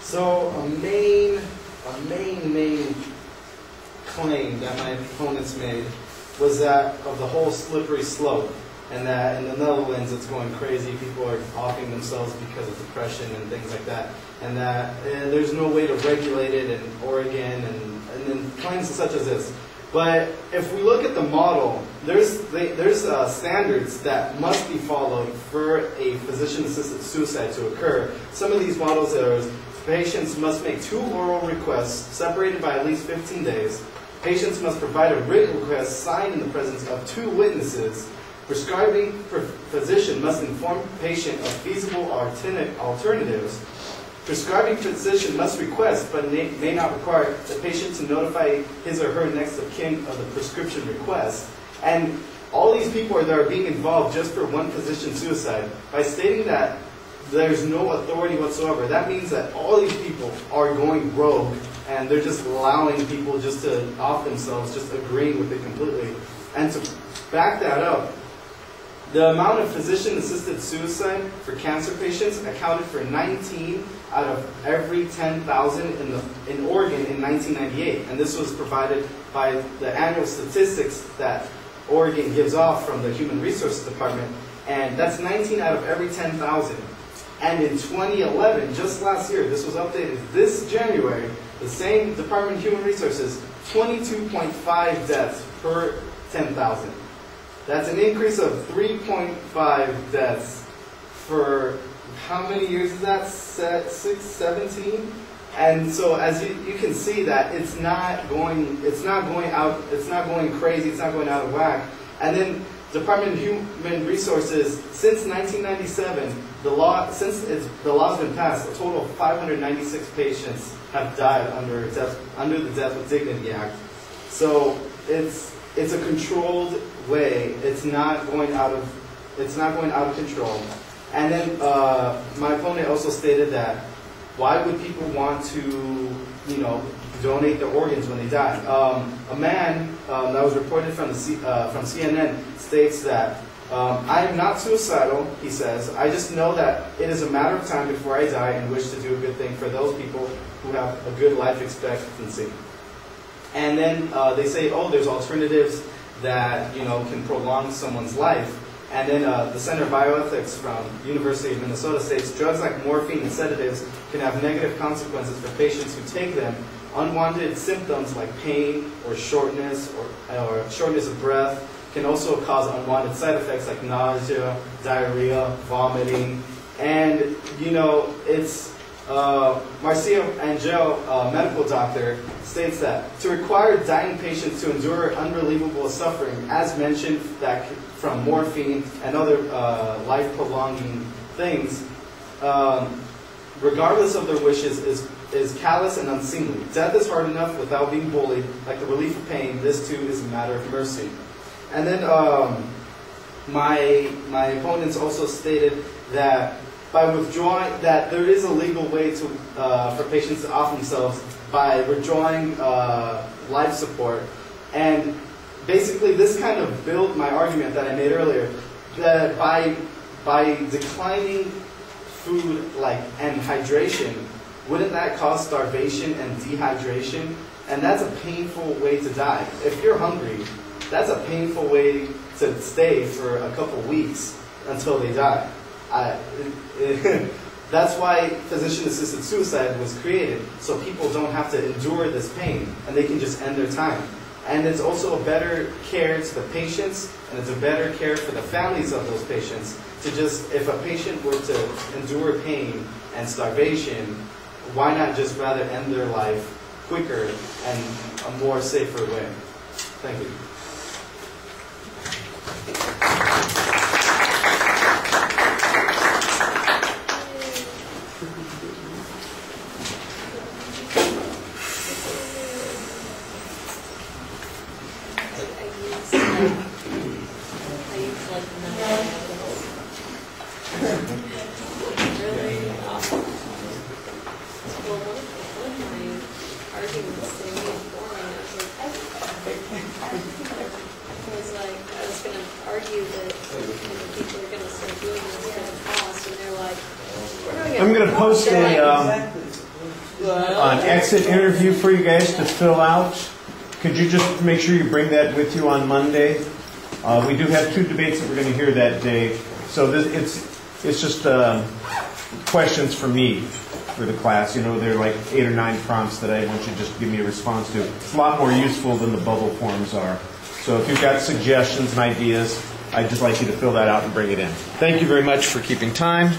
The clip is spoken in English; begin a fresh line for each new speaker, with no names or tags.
So a main claim that my opponents made was that of the whole slippery slope, and that in the Netherlands it's going crazy. People are offing themselves because of depression and things like that, and that there's no way to regulate it in Oregon, and then claims such as this. But if we look at the model, there's standards that must be followed for a physician-assisted suicide to occur. Some of these models are: patients must make 2 oral requests separated by at least 15 days. Patients must provide a written request signed in the presence of 2 witnesses. Prescribing physician must inform patient of feasible alternatives. Prescribing physician must request, but may not require, the patient to notify his or her next of kin of the prescription request. And all these people that are being involved just for one physician suicide, by stating that there's no authority whatsoever, that means that all these people are going rogue, and they're just allowing people just to off themselves, just agreeing with it completely. And to back that up, the amount of physician-assisted suicide for cancer patients accounted for 19 out of every 10,000 in Oregon in 1998. And this was provided by the annual statistics that Oregon gives off from the Human Resources Department. And that's 19 out of every 10,000. And in 2011, just last year, this was updated this January, the same Department of Human Resources, 22.5 deaths per 10,000. That's an increase of 3.5 deaths for how many years is that? 17? And so as you can see that it's not going crazy, it's not going out of whack. And then Department of Human Resources, since 1997, the law's been passed, a total of 596 patients have died under the Death with Dignity Act. So it's a controlled way. It's not going out of control. And then my opponent also stated that why would people want to, donate their organs when they die? A man that was reported from CNN states that I am not suicidal, he says. I just know that it is a matter of time before I die and wish to do a good thing for those people who have a good life expectancy. And then they say, oh, there's alternatives that can prolong someone's life. And then the Center of Bioethics from University of Minnesota states drugs like morphine and sedatives can have negative consequences for patients who take them. Unwanted symptoms like pain or shortness or shortness of breath can also cause unwanted side effects like nausea, diarrhea, vomiting. And it's Marcia Angel, a medical doctor, states that to require dying patients to endure unbelievable suffering, as mentioned, that from morphine and other life-prolonging things, regardless of their wishes, is callous and unseemly. Death is hard enough without being bullied. Like the relief of pain, this too is a matter of mercy. And then my opponents also stated that by withdrawing, that there is a legal way to for patients to off themselves by withdrawing life support. And basically this kind of built my argument that I made earlier, that by declining food and hydration, wouldn't that cause starvation and dehydration? And that's a painful way to die. If you're hungry, that's a painful way to stay for a couple weeks until they die. That's why physician-assisted suicide was created, so people don't have to endure this pain, and they can just end their time. And it's also a better care to the patients, and it's a better care for the families of those patients. If a patient were to endure pain and starvation, why not just rather end their life quicker and a more safer way? Thank you.
I'm going to post a an exit interview for you guys to fill out. Could you just make sure you bring that with you on Monday? We do have 2 debates that we're going to hear that day. So it's just questions for me, for the class. You know, they're like 8 or 9 prompts that I want you to just give me a response to. It's a lot more useful than the bubble forms are. So if you've got suggestions and ideas, I'd just like you to fill that out and bring it in. Thank you very much for keeping time.